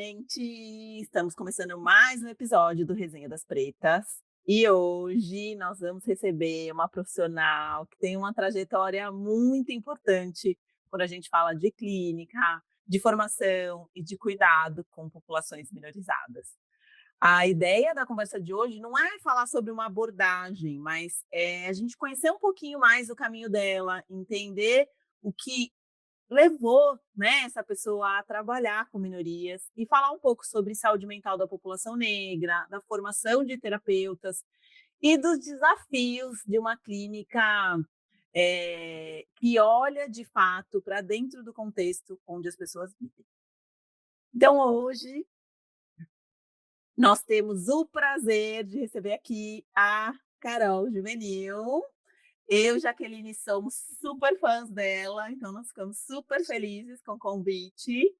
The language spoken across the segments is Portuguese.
gente! Estamos começando mais um episódio do Resenha das Pretas. E hoje nós vamos receber uma profissional que tem uma trajetória muito importante quando a gente fala de clínica, de formação e de cuidado com populações minorizadas. A ideia da conversa de hoje não é falar sobre uma abordagem, mas é a gente conhecer um pouquinho mais o caminho dela, entender o que levou, né, essa pessoa a trabalhar com minorias e falar um pouco sobre saúde mental da população negra, da formação de terapeutas e dos desafios de uma clínica que olha de fato para dentro do contexto onde as pessoas vivem. Então, hoje, nós temos o prazer de receber aqui a Carol Juvenil. Eu e Jaqueline somos super fãs dela, então nós ficamos super felizes com o convite.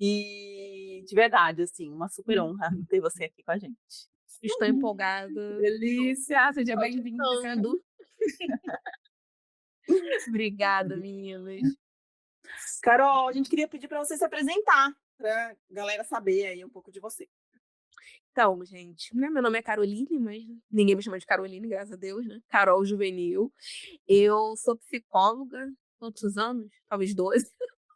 E de verdade, assim, uma super honra ter você aqui com a gente. Estou empolgada. Delícia, seja Tô bem-vinda. gritando. Obrigada, meninas. Carol, a gente queria pedir para você se apresentar, para a galera saber aí um pouco de você. Então, gente, né, meu nome é Caroline, mas ninguém me chama de Caroline, graças a Deus, né? Carol Juvenil. Eu sou psicóloga, quantos anos? Talvez 12.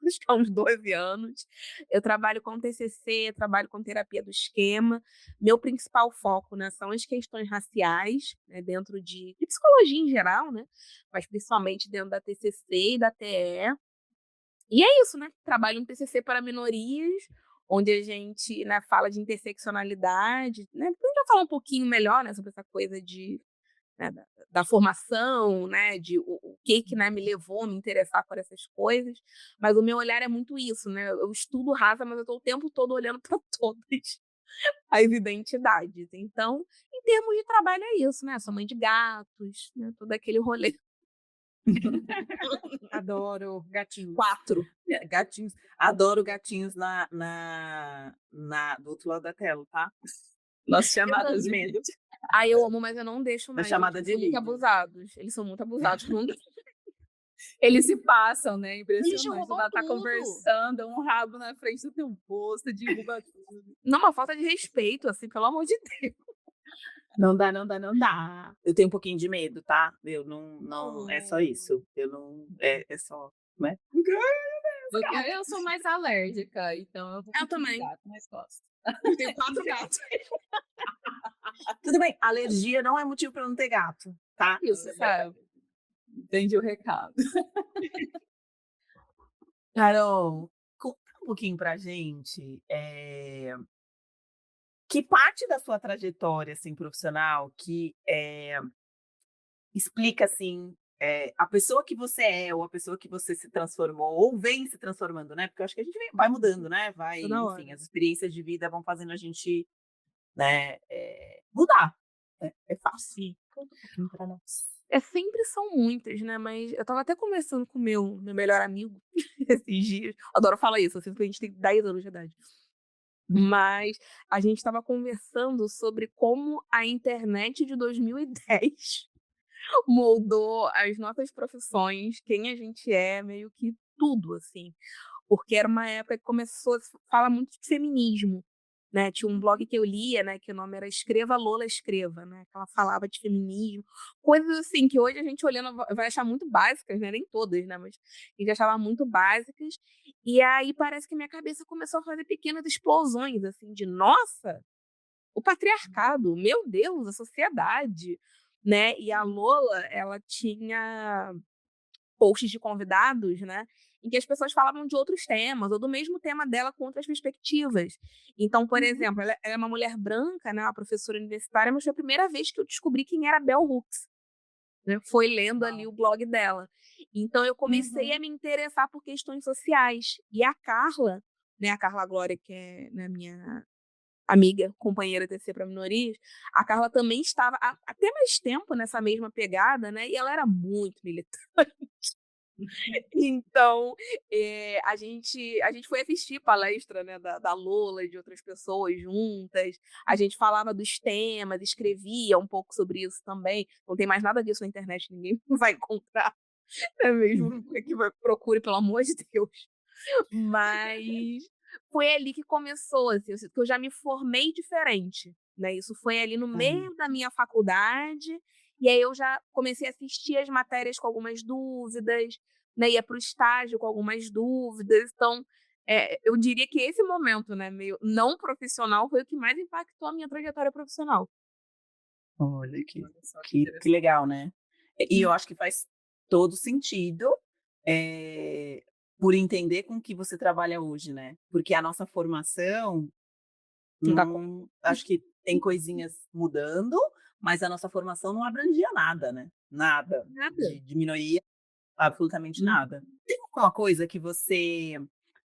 Acho que há uns 12 anos. Eu trabalho com TCC, trabalho com terapia do esquema. Meu principal foco, né, são as questões raciais, né, dentro de psicologia em geral, né? Mas principalmente dentro da TCC e da TE. E é isso, né? Trabalho um TCC para minorias, onde a gente, né, fala de interseccionalidade, né? Depois a gente vai falar um pouquinho melhor, né, sobre essa coisa de, né, da formação, né, de o que, né, me levou a me interessar por essas coisas. Mas o meu olhar é muito isso, né? Eu estudo raça, mas eu estou o tempo todo olhando para todas as identidades. Então, em termos de trabalho é isso, né? Sou mãe de gatos, né? Todo aquele rolê. Adoro gatinhos. 4. Gatinhos, adoro gatinhos do outro lado da tela, tá? Nossa chamada de medo. Aí eu amo, mas eu não deixo Na mais. chamada Eles de são muito livro. abusados. Eles são muito abusados. Não... Eles se passam, né? Eles Impressionante. roubam Ela tá tudo. conversando, um rabo na frente do teu rosto, derruba tudo. Não, uma falta de respeito, assim, pelo amor de Deus. Não dá, não dá, não dá. Eu tenho um pouquinho de medo, tá? Eu não, é só isso. Eu não, é só, né? Eu sou mais alérgica, então eu vou Eu também. gato, mas gosto. Eu tenho 4 gatos. Tudo bem, alergia não é motivo para não ter gato, tá? Isso, sabe? Entendi o recado. Carol, conta um pouquinho pra gente, que parte da sua trajetória, assim, profissional que, explica, assim, a pessoa que você é ou a pessoa que você se transformou ou vem se transformando, né, porque eu acho que a gente vai mudando, né, vai Toda enfim, hora. as experiências de vida vão fazendo a gente, né, mudar, né, é fácil. Sim. Conta um pouquinho pra nós. Sempre são muitas, né? Mas eu tava até conversando com o meu melhor amigo esses dias. Adoro falar isso, assim, porque a gente tem 10 anos de idade. Mas a gente estava conversando sobre como a internet de 2010 moldou as nossas profissões, quem a gente é, meio que tudo, assim. Porque era uma época que começou a se falar muito de feminismo, né? Tinha um blog que eu lia, né, que o nome era Escreva Lola Escreva, né? Que ela falava de feminismo, coisas assim que hoje a gente olhando vai achar muito básicas, né? Nem todas, né? Mas a gente achava muito básicas. E aí parece que minha cabeça começou a fazer pequenas explosões, assim, de nossa, o patriarcado, meu Deus, a sociedade, né? E a Lola, ela tinha posts de convidados, né, em que as pessoas falavam de outros temas, ou do mesmo tema dela com outras perspectivas. Então, por Uhum. exemplo, ela é uma mulher branca, né, uma professora universitária, mas foi a primeira vez que eu descobri quem era a Bell Hooks, né, foi lendo ali o blog dela. Então, eu comecei a Uhum. me interessar por questões sociais. E a Carla, né, a Carla Glória, que é, né, minha amiga, companheira TC para minorias, a Carla também estava há até mais tempo nessa mesma pegada, né? E ela era muito militante. Então, a gente foi assistir palestra, né, da Lola e de outras pessoas juntas. A gente falava dos temas, escrevia um pouco sobre isso também. Não tem mais nada disso na internet, ninguém vai encontrar. É mesmo que procure, pelo amor de Deus. Mas foi ali que começou, assim, eu sinto que eu já me formei diferente, né, isso foi ali no Hum. meio da minha faculdade, e aí eu já comecei a assistir as matérias com algumas dúvidas, né, ia para o estágio com algumas dúvidas, então, eu diria que esse momento, né, meio não profissional foi o que mais impactou a minha trajetória profissional. Olha Olha só que que interessante. legal, né. E eu acho que faz todo sentido, eh, por entender com o que você trabalha hoje, né. Porque a nossa formação Não dá co não acho que tem coisinhas mudando, mas a nossa formação não abrangia nada, né. Nada, nada. de minoria, absolutamente Hum. nada. Tem alguma coisa que você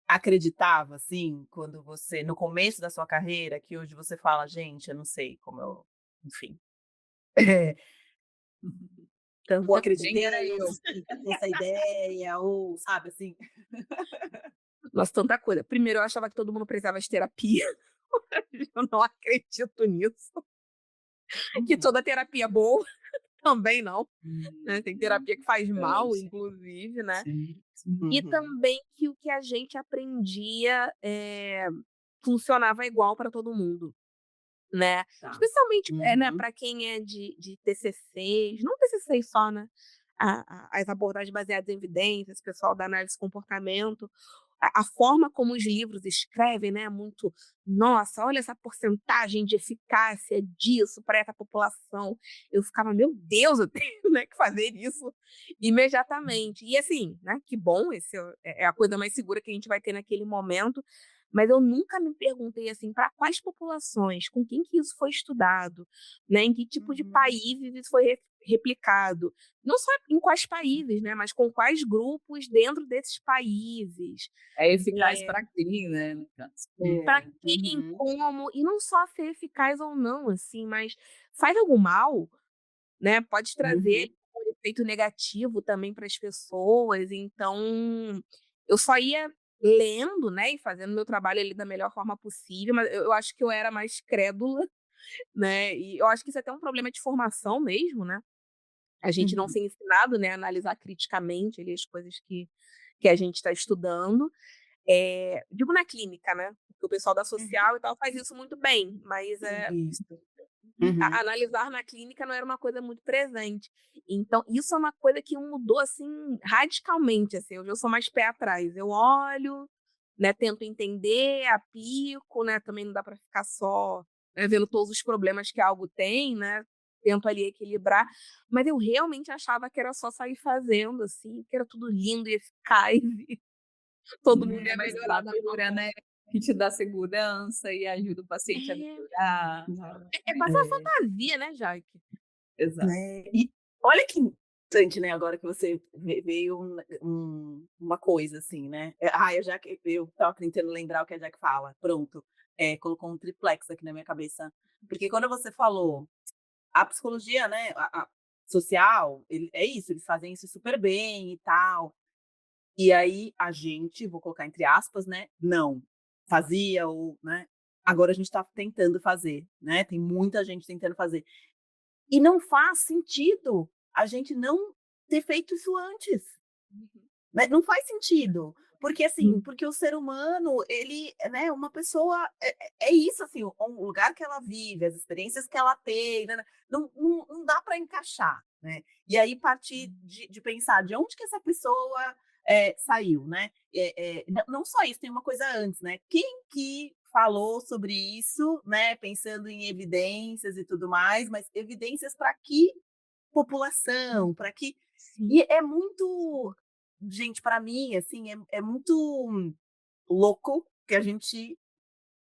acreditava, assim, quando você no começo da sua carreira, que hoje você fala: "Gente, eu não sei como eu", enfim. Ou Tanta Quem era acreditei, ou eu? segui essa ideia, ou sabe, assim. Nossa, tanta coisa. Primeiro eu achava que todo mundo precisava de terapia, eu não acredito nisso. Que Uhum. toda terapia é boa, também não, né, tem Hum, terapia que faz mal, verdade. inclusive, né. Sim, sim. E Uhum. também que o que a gente aprendia, funcionava igual para todo mundo, né. Tá. Especialmente, né, Uhum. para quem é de TCCs, não TCCs só, né, as abordagens baseadas em evidências, pessoal da análise de comportamento, a forma como os livros escrevem, né, é muito: "Nossa, olha essa porcentagem de eficácia disso para essa população". Eu ficava: "Meu Deus, eu tenho, né, que fazer isso imediatamente". E assim, né, que bom, esse é a coisa mais segura que a gente vai ter naquele momento, mas eu nunca me perguntei, assim, para quais populações, com quem que isso foi estudado, né, em que tipo de Uhum. países isso foi replicado. Não só em quais países, né, mas com quais grupos dentro desses países. É eficaz É, para quem, né, no caso. para É. quem, Uhum. como, e não só ser eficaz ou não, assim, mas faz algum mal, né, pode trazer Uhum. um efeito negativo também para as pessoas, então eu só ia lendo, né, e fazendo meu trabalho ali da melhor forma possível, mas eu acho que eu era mais crédula, né, e eu acho que isso é até um problema de formação mesmo, né, a gente não Uhum. ser ensinado, né, a analisar criticamente ali as coisas que a gente está estudando. Digo na clínica, né, porque o pessoal da Uhum. social e tal faz isso muito bem, mas, Isso. Uhum. analisar na clínica não era uma coisa muito presente. Então isso é uma coisa que mudou, assim, radicalmente, assim, hoje eu sou mais pé atrás. Eu olho, né, tento entender, aplico, né, também não dá para ficar só, vendo todos os problemas que algo tem, né, tento ali equilibrar, mas eu realmente achava que era só sair fazendo, assim, que era tudo lindo e eficaz e todo mundo É ia mais melhorar da mesma pura, forma. né, que te dá segurança e ajuda o paciente a É, melhorar. é quase uma É. fantasia, né, Jaque? Exato. Né, e olha que interessante, né, agora que você veio uma coisa assim, né. Eu já que eu estava tentando lembrar o que a Jack fala, pronto, colocou um triplex aqui na minha cabeça, porque quando você falou, a psicologia, né, a social, ele é isso, eles fazem isso super bem e tal, e aí a gente, vou colocar entre aspas, né, não fazia ou, né, agora a gente está tentando fazer, né, tem muita gente tentando fazer. E não faz sentido a gente não ter feito isso antes, Uhum. né, não faz sentido, porque assim, Hum. porque o ser humano ele, né, uma pessoa é isso, assim, o lugar que ela vive, as experiências que ela tem, né, não dá para encaixar, né. E aí partir de pensar de onde que essa pessoa, saiu, né. Não só isso, tem uma coisa antes, né, quem que falou sobre isso, né, pensando em evidências e tudo mais, mas evidências para que população, para que Sim. e é muito gente, para mim, assim, é muito louco que a gente,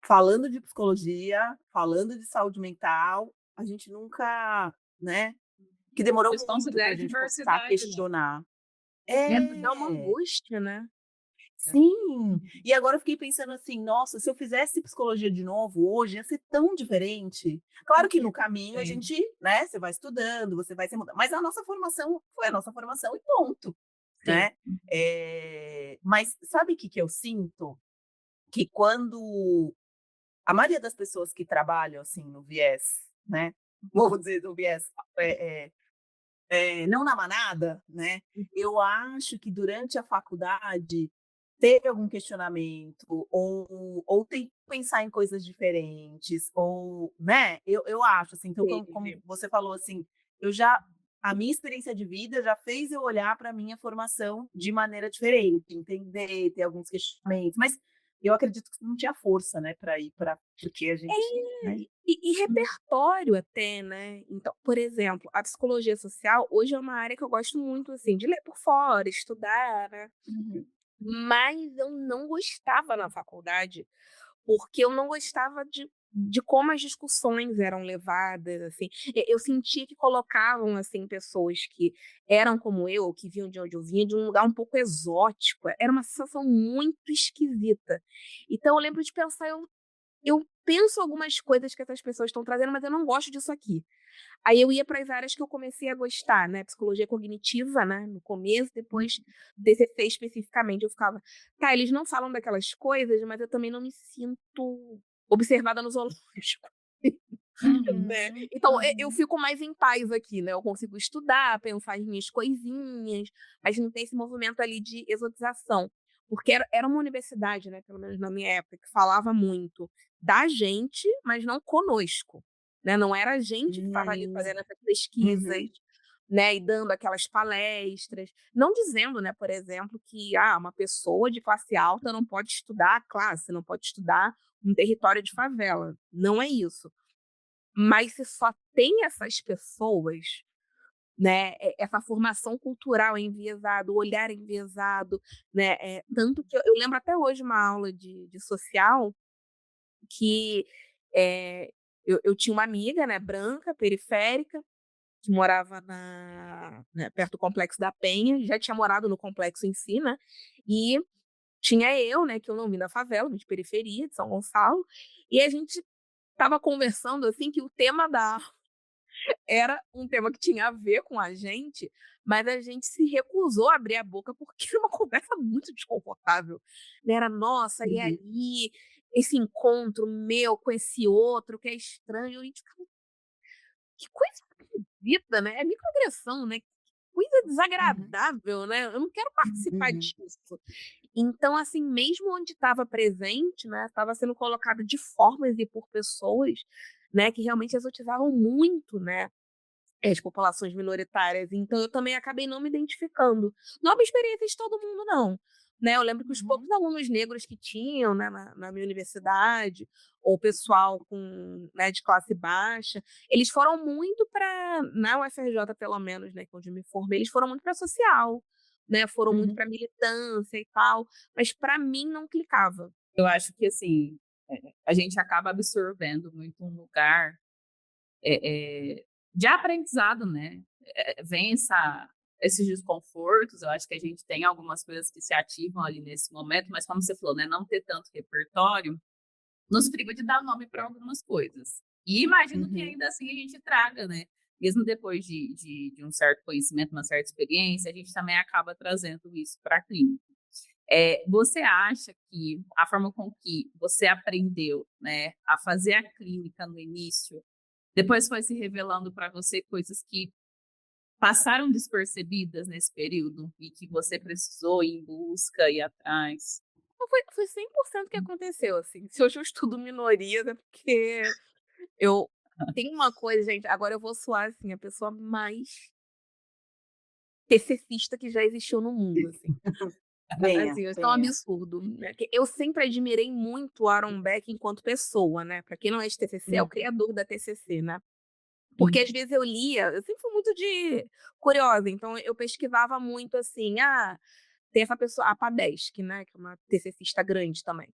falando de psicologia, falando de saúde mental, a gente nunca, né, que demorou muito Desconsidera para a a gente começar a diversidade, né. questionar. Dá uma É, angústia, né. sim. E agora eu fiquei pensando assim: "Nossa, se eu fizesse psicologia de novo hoje, ia ser tão diferente". Claro que no caminho a Sim. gente, né, você vai estudando, você vai se mudando, mas a nossa formação foi a nossa formação e ponto, Sim. né. Mas sabe o que que eu sinto? Que quando a maioria das pessoas que trabalham, assim, no viés, né, vamos dizer, no viés, eh não na manada, né, eu acho que durante a faculdade teve algum questionamento ou tem que pensar em coisas diferentes ou, né, eu acho, assim, então como Teve. você falou, assim, eu já a minha experiência de vida já fez eu olhar para minha formação de maneira diferente, entender, ter alguns questionamentos, mas eu acredito que não tinha força, né, para ir para porque a gente, né. E repertório até, né. Então, por exemplo, a psicologia social hoje é uma área que eu gosto muito, assim, de ler por fora, estudar, né, Uhum. mas eu não gostava na faculdade, porque eu não gostava de como as discussões eram levadas, assim. Eu sentia que colocavam, assim, pessoas que eram como eu, ou que vinham de onde eu vinha, de um lugar um pouco exótico, era uma sensação muito esquisita. Então eu lembro de pensar, eu penso algumas coisas que essas pessoas estão trazendo, mas eu não gosto disso aqui. Aí eu ia para as áreas que eu comecei a gostar, né, psicologia cognitiva, né, no começo, depois TCC especificamente, eu ficava: "Tá, eles não falam daquelas coisas, mas eu também não me sinto observada no zoológico", né. Uhum, Então eu uhum. fico mais em paz aqui, né, eu consigo estudar, pensar as minhas coisinhas, mas não tem esse movimento ali de exotização. Porque era uma universidade, né, pelo menos na minha época, que falava muito da gente, mas não conosco, né, não era a gente que estava ali Hum. fazendo essas pesquisas, Uhum. né, e dando aquelas palestras, não dizendo, né, por exemplo, que, uma pessoa de classe alta não pode estudar a classe, não pode estudar um território de favela, não é isso. Mas se só tem essas pessoas, né, essa formação cultural é enviesada, o olhar é enviesado, né, tanto que eu lembro até hoje uma aula de social que, eu tinha uma amiga, né, branca, periférica, que morava perto do Complexo da Penha, já tinha morado no complexo em si, né, e tinha eu, né, que eu não vim da favela, vim de periferia, de São Gonçalo, e a gente estava conversando, assim, que o tema da era um tema que tinha a ver com a gente, mas a gente se recusou a abrir a boca, porque era uma conversa muito desconfortável, né, era: "Nossa, e Uhum. aí, esse encontro meu com esse outro que é estranho", e a gente ficava: "Que coisa esquisita, né, é microagressão, né, que coisa Uhum. desagradável, né, eu não quero participar Uhum. disso". Então, assim, mesmo onde estava presente, né, estava sendo colocado de formas e por pessoas, né, que realmente exotizavam muito, né, as populações minoritárias, então eu também acabei não me identificando. Não é uma experiência de todo mundo não, né, eu lembro que os Uhum. poucos alunos negros que tinham, né, na minha universidade, ou pessoal com, né, de classe baixa, eles foram muito para na UFRJ pelo menos, né, que é onde eu me formei, eles foram muito para social, né, foram muito Uhum. para militância e tal, mas para mim não clicava. Eu acho que, assim, a gente acaba absorvendo muito um lugar, de aprendizado, né. Vem esses desconfortos, eu acho que a gente tem algumas coisas que se ativam ali nesse momento, mas como você falou, né, não ter tanto repertório, nos priva de dar nome para algumas coisas. E imagino que Uhum. ainda assim a gente traga, né, mesmo depois de um certo conhecimento, uma certa experiência, a gente também acaba trazendo isso para a clínica. Você acha que a forma com que você aprendeu, né, a fazer a clínica no início, depois foi se revelando para você coisas que passaram despercebidas nesse período e que você precisou ir em busca, ir atrás? Então foi 100% o que aconteceu, assim, se hoje eu estudo minorias é porque eu tem uma coisa, gente, agora eu vou soar, assim, a pessoa mais TCCista que já existiu no mundo, assim. Venha, Assim, isso é um venha. absurdo, né, que eu sempre admirei muito o Aaron Beck enquanto pessoa, né, pra quem não é de TCC, é o Hum. criador da TCC, né. Porque Uhum. às vezes eu sempre fui muito de curiosa, então eu pesquisava muito, assim, tem essa pessoa, a Padeschi, né, que é uma TCCista grande também.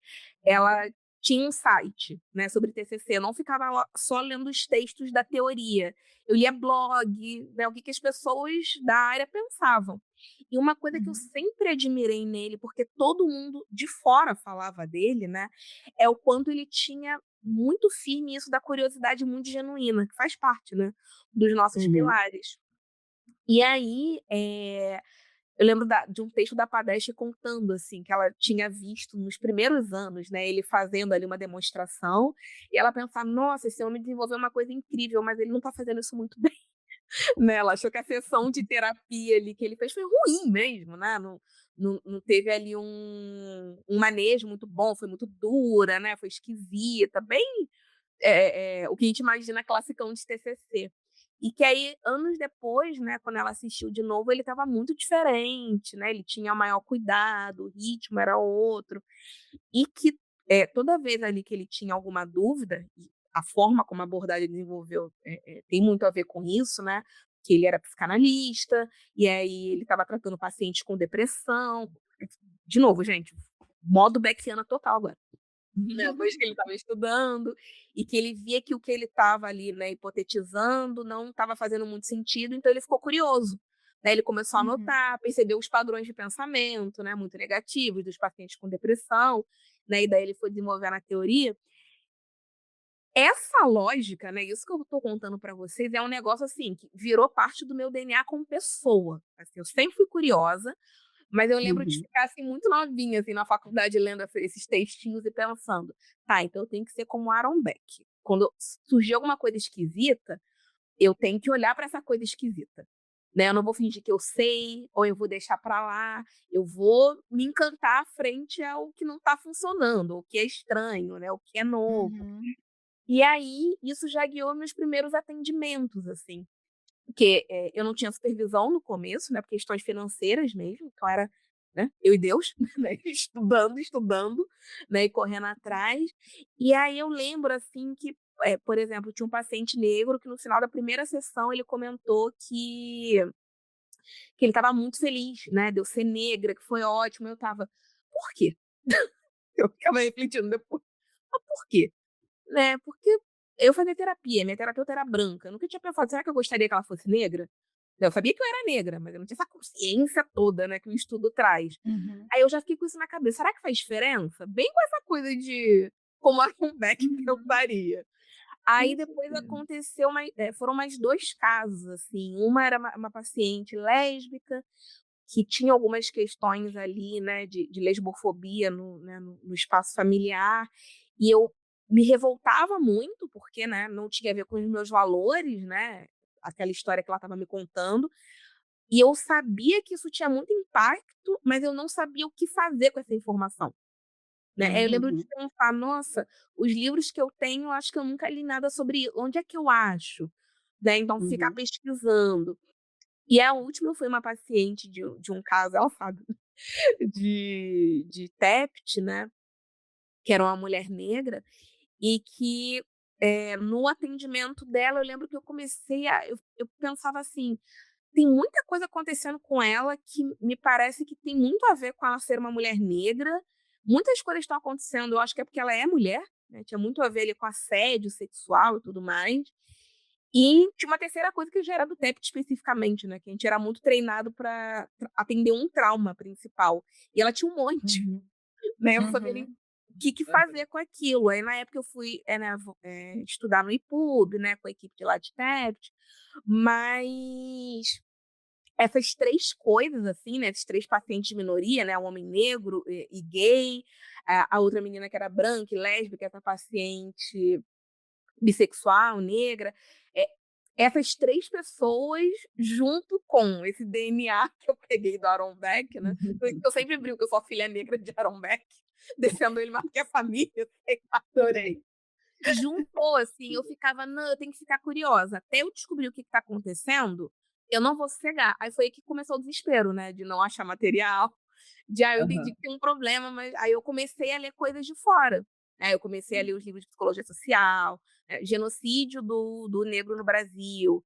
Ela tinha um site, né, sobre TCC, eu não ficava lá só lendo os textos da teoria. Eu lia blog, né, o que que as pessoas da área pensavam. E uma coisa que eu Uhum. sempre admirei nele, porque todo mundo de fora falava dele, né, é o quanto ele tinha muito firme isso da curiosidade muito genuína, que faz parte, né, dos nossos Uhum. pilares. E aí, eu lembro de um texto da Padeschi contando, assim, que ela tinha visto nos primeiros anos, né, ele fazendo ali uma demonstração, e ela pensava: "Nossa, esse homem desenvolveu uma coisa incrível, mas ele não está fazendo isso muito bem". né? Ela achou que a sessão de terapia ali que ele fez foi ruim mesmo, né? Não teve ali um manejo muito bom, foi muito dura, né? Foi esquisita, bem o que a gente imagina classicão de TCC. E que aí, anos depois, né, quando ela assistiu de novo, ele estava muito diferente, né? Ele tinha maior cuidado, o ritmo era outro. E que toda vez ali que ele tinha alguma dúvida, e a forma como a abordagem desenvolveu tem muito a ver com isso, né? Que ele era psicanalista, e aí ele estava tratando pacientes com depressão. De novo, gente, modo Beckiana total agora. Depois que ele estava estudando, e que ele via que o que ele estava ali, né, hipotetizando não estava fazendo muito sentido, então ele ficou curioso. Né? Ele começou a Uhum. anotar, percebeu os padrões de pensamento, né, muito negativos dos pacientes com depressão, né, e daí ele foi desenvolvendo a teoria. Essa lógica, né, isso que eu estou contando para vocês, é um negócio assim que virou parte do meu DNA como pessoa. Assim, eu sempre fui curiosa, mas eu lembro de Uhum. ficar assim muito novinha assim na faculdade lendo esses textinhos e pensando, tá, então eu tenho que ser como Aaron Beck. Quando surgir alguma coisa esquisita, eu tenho que olhar para essa coisa esquisita. Né? Eu não vou fingir que eu sei, ou eu vou deixar para lá, eu vou me encantar frente ao que não está funcionando, o que é estranho, né? O que é novo. Uhum. E aí, isso já guiou meus primeiros atendimentos, assim. Porque eu não tinha supervisão no começo, né? Por questões financeiras mesmo. Então era, né, eu e Deus, né? Estudando, né? E correndo atrás. E aí eu lembro, assim, que, por exemplo, tinha um paciente negro que no final da primeira sessão ele comentou que ele estava muito feliz, né? De eu ser negra, que foi ótimo. Eu tava, por quê? Eu ficava refletindo depois. Mas por quê? Né? Porque eu fazia terapia, minha terapeuta era branca. Eu nunca tinha pensado, será que eu gostaria que ela fosse negra? Eu sabia que eu era negra, mas eu não tinha essa consciência toda, né, que o estudo traz. Uhum. Aí eu já fiquei com isso na cabeça. Será que faz diferença? Bem com essa coisa de como a Beck Uhum. pensaria. Aí Com depois certeza. aconteceu, foram mais dois casos, assim. Uma era uma paciente lésbica, que tinha algumas questões ali, né, de lesbofobia no espaço familiar, e eu me revoltava muito, porque, né, não tinha a ver com os meus valores, né, aquela história que ela estava me contando, e eu sabia que isso tinha muito impacto, mas eu não sabia o que fazer com essa informação. Né? Aí eu lembro de Uhum. pensar, nossa, os livros que eu tenho, eu acho que eu nunca li nada sobre isso. Onde é que eu acho? Né? Então, ficar Uhum. pesquisando. E a última foi uma paciente de um caso, ela sabe, de TEPT, né? Que era uma mulher negra, e que no atendimento dela, eu lembro que eu comecei eu pensava assim, tem muita coisa acontecendo com ela que me parece que tem muito a ver com ela ser uma mulher negra. Muitas coisas estão acontecendo, eu acho que é porque ela é mulher, né? Tinha muito a ver ali com assédio sexual e tudo mais. E tinha uma terceira coisa que já era do TEPT especificamente, né? Que a gente era muito treinado para atender um trauma principal. E ela tinha um monte, Uhum. né? Eu não sabia nem Uhum. o que fazer com aquilo. Aí na época eu fui estudar no IPUB, né? Com a equipe de lá de TEPT. Mas essas três coisas, assim, né? Esses três pacientes de minoria, né? O homem negro e gay, a outra menina que era branca e lésbica, essa paciente bissexual, negra. É, essas três pessoas, junto com esse DNA que eu peguei do Aaron Beck, né? Eu sempre brinco que eu sou filha negra de Aaron Beck, defendo ele mais que a família, adorei. Juntou, assim, eu ficava, não, eu tenho que ficar curiosa. Até eu descobrir o que está acontecendo, eu não vou sossegar. Aí foi aí que começou o desespero, né? De não achar material. Eu entendi Aham. que tem um problema, mas aí eu comecei a ler coisas de fora. Aí eu comecei a ler os livros de psicologia social, genocídio do negro no Brasil.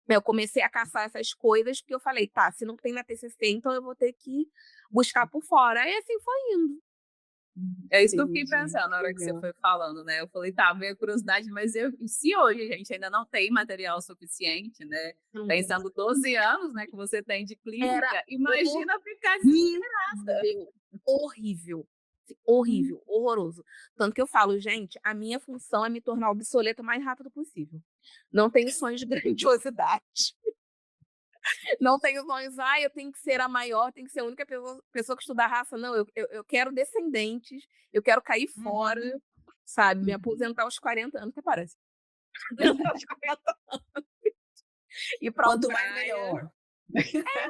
Eu comecei a caçar essas coisas, porque eu falei, tá, se não tem na TCC, então eu vou ter que buscar por fora. Aí assim foi indo. É isso que eu fiquei Entendi. pensando na hora que você Legal. foi falando, né? Eu falei, tá, veio a curiosidade, mas se hoje a gente ainda não tem material suficiente, né? Uhum. Pensando 12 anos, né, que você tem de Era clínica, imagina ficar desesperada. horrível, horrível, Hum. horrível, horroroso. Tanto que eu falo, gente, a minha função é me tornar obsoleta o mais rápido possível. Não tenho sonhos de grandiosidade. Não tenho sonhos, eu tenho que ser a maior, tenho que ser a única pessoa que estuda raça. Não, eu quero descendentes, eu quero cair fora, Uhum. sabe? Me Uhum. aposentar aos 40 anos, até parece. Aposentar aos 40. Ir pra Quanto mais, praia, melhor.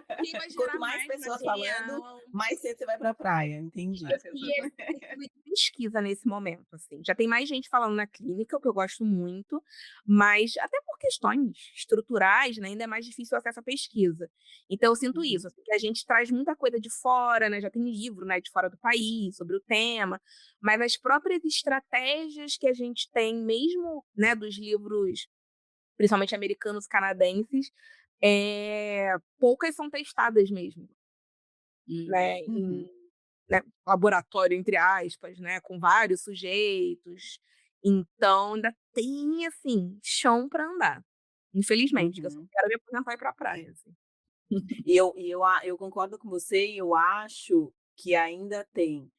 porque vai gerar Quanto mais mais pessoas falando, material. mais cedo você vai pra praia, entendi. E é fluido de pesquisa nesse momento, assim. Já tem mais gente falando na clínica, o que eu gosto muito, mas até por questões estruturais, né, ainda é mais difícil o acesso à pesquisa. Então eu sinto isso, assim, que a gente traz muita coisa de fora, né, já tem livro, né, de fora do país sobre o tema, mas as próprias estratégias que a gente tem, mesmo, né, dos livros, principalmente americanos, canadenses, poucas são testadas mesmo, né, Uhum. né, laboratório, entre aspas, né, com vários sujeitos. Então, ainda tem, assim, chão para andar. Infelizmente, que eu só Uhum. quero me aposentar e ir pra praia, assim. Eu concordo com você e eu acho que ainda tem.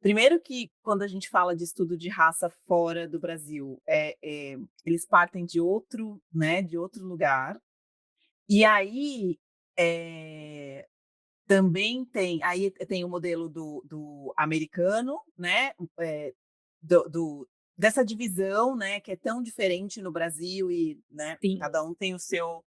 Primeiro que quando a gente fala de estudo de raça fora do Brasil, eles partem de outro, né, de outro lugar. E aí, também tem o modelo do americano, né, dessa divisão, né, que é tão diferente no Brasil e, né, Sim. cada um tem o seu.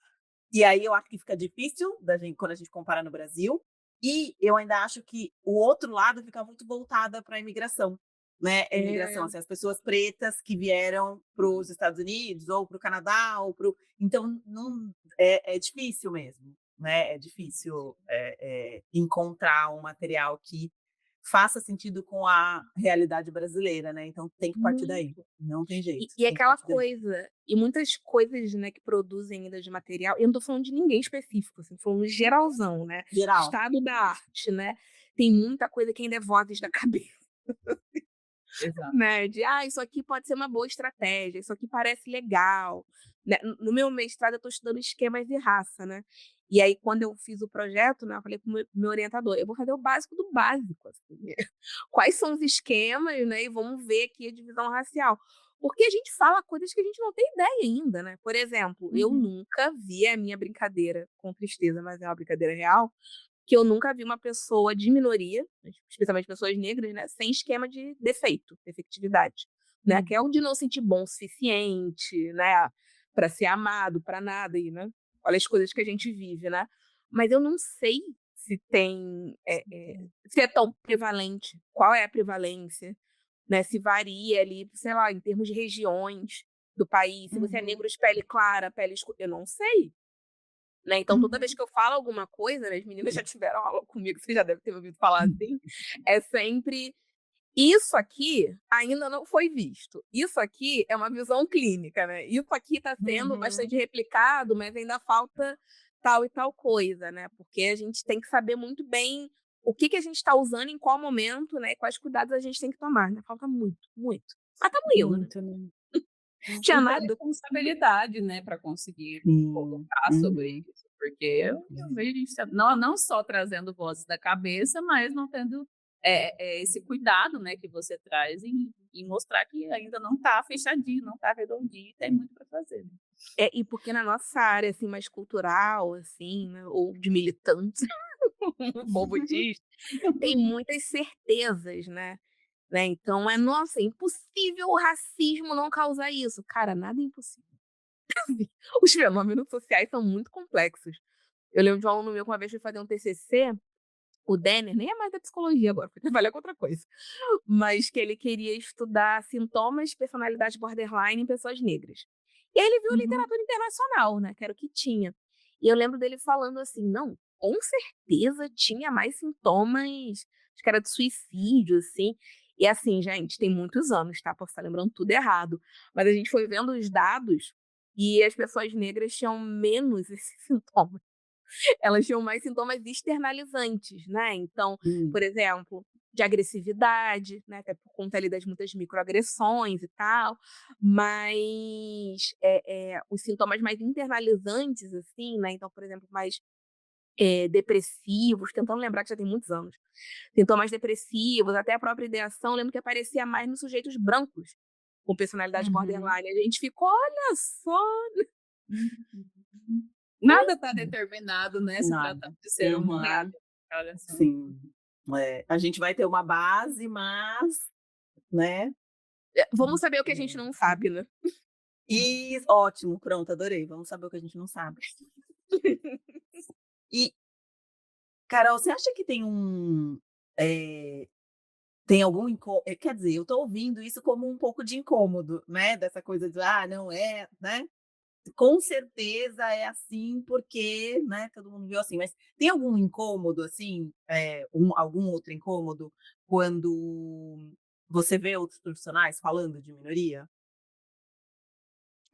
E aí eu acho que fica difícil quando a gente compara no Brasil. E eu ainda acho que o outro lado fica muito voltada para a imigração, né? A imigração, assim, as pessoas pretas que vieram para os Estados Unidos ou para o Canadá então não é difícil mesmo, né? É difícil encontrar um material que faça sentido com a realidade brasileira, né? Então tem que partir daí, Muito. não tem jeito, E tem que aquela partir daí. coisa, e muitas coisas, né, que produzem ainda de material, eu não tô falando de ninguém específico, assim, tô falando geralzão, né? Geral. Estado da arte, né? Tem muita coisa que ainda é vozes da cabeça. Exato. Né, isso aqui pode ser uma boa estratégia, isso aqui parece legal, né. No meu mestrado eu estou estudando esquemas de raça, né, e aí quando eu fiz o projeto, né, eu falei com o meu orientador: "Eu vou fazer o básico do básico, assim, quais são os esquemas, né, e vamos ver aqui a divisão racial". Porque a gente fala coisas que a gente não tem ideia ainda, né. Por exemplo, eu Uhum. nunca vi a minha brincadeira, com tristeza, mas é uma brincadeira real, que eu nunca vi uma pessoa de minoria, especialmente pessoas negras, né, sem esquema de defectividade, né, que é o de não sentir bom o suficiente, né, para ser amado, para nada aí, né. Olha as coisas que a gente vive, né. Mas eu não sei se tem, se é tão prevalente, qual é a prevalência, né, se varia ali, sei lá, em termos de regiões do país, se você é Uhum. negro de pele clara, pele escura, eu não sei. Né, então toda vez Uhum. que eu falo alguma coisa, né, as meninas já tiveram aula comigo, você já deve ter ouvido falar assim, é sempre: "Isso aqui ainda não foi visto, isso aqui é uma visão clínica, né, isso aqui está sendo Uhum. bastante replicado, mas ainda falta tal e tal coisa", né, porque a gente tem que saber muito bem o que a gente está usando, em qual momento, né, e quais cuidados a gente tem que tomar, né, falta muito, muito. Mas estamos indo, né, Muito, né. tinha Muita nada. responsabilidade, né, para conseguir Sim. colocar sobre Uhum. isso, porque eu vejo a gente não só trazendo vozes da cabeça, mas não tendo, esse cuidado, né, que você traz em mostrar que ainda não está fechadinho, não está redondinho, tem muito para fazer, né. E porque na nossa área, assim, mais cultural, assim, né, ou de militantes, o povo diz, tem muitas certezas, né, então "Nossa, é impossível o racismo não causar isso". Cara, nada é impossível. Os fenômenos sociais são muito complexos. Eu lembro de um aluno meu que uma vez foi fazer um TCC, o Denner, nem é mais da psicologia agora, foi trabalhar com outra coisa, mas que ele queria estudar sintomas de personalidade borderline em pessoas negras. E aí ele viu Uhum. literatura internacional, né, que era o que tinha. E eu lembro dele falando assim: "Não, com certeza tinha mais sintomas, acho que era de suicídio, assim". E assim, gente, tem muitos anos, tá, posso estar lembrando tudo errado, mas a gente foi vendo os dados e as pessoas negras tinham menos esses sintomas. Elas tinham mais sintomas externalizantes, né, então, Hum. por exemplo, de agressividade, né, até por conta ali das muitas microagressões e tal, mas, os sintomas mais internalizantes, assim, né, então, por exemplo, mais, depressivos, tentando lembrar que já tem muitos anos, sintomas depressivos, até a própria ideação, lembro que aparecia mais nos sujeitos brancos, com personalidade Uhum. borderline, a gente ficou: "Olha só". Uhum. Nada está determinado, né, se Nada. tratando de ser humano, Uhum. olha só. Sim. A gente vai ter uma base, mas, né. Vamos saber o que a gente não sabe, né. Ótimo, pronto, adorei. Vamos saber o que a gente não sabe. E, Carol, você acha que eh, tem algum quer dizer, eu tô ouvindo isso como um pouco de incômodo, né, dessa coisa de: "Ah, não é", né, com certeza é assim porque, né, todo mundo viu assim, mas tem algum incômodo, assim, algum outro incômodo quando você vê outros profissionais falando de minoria?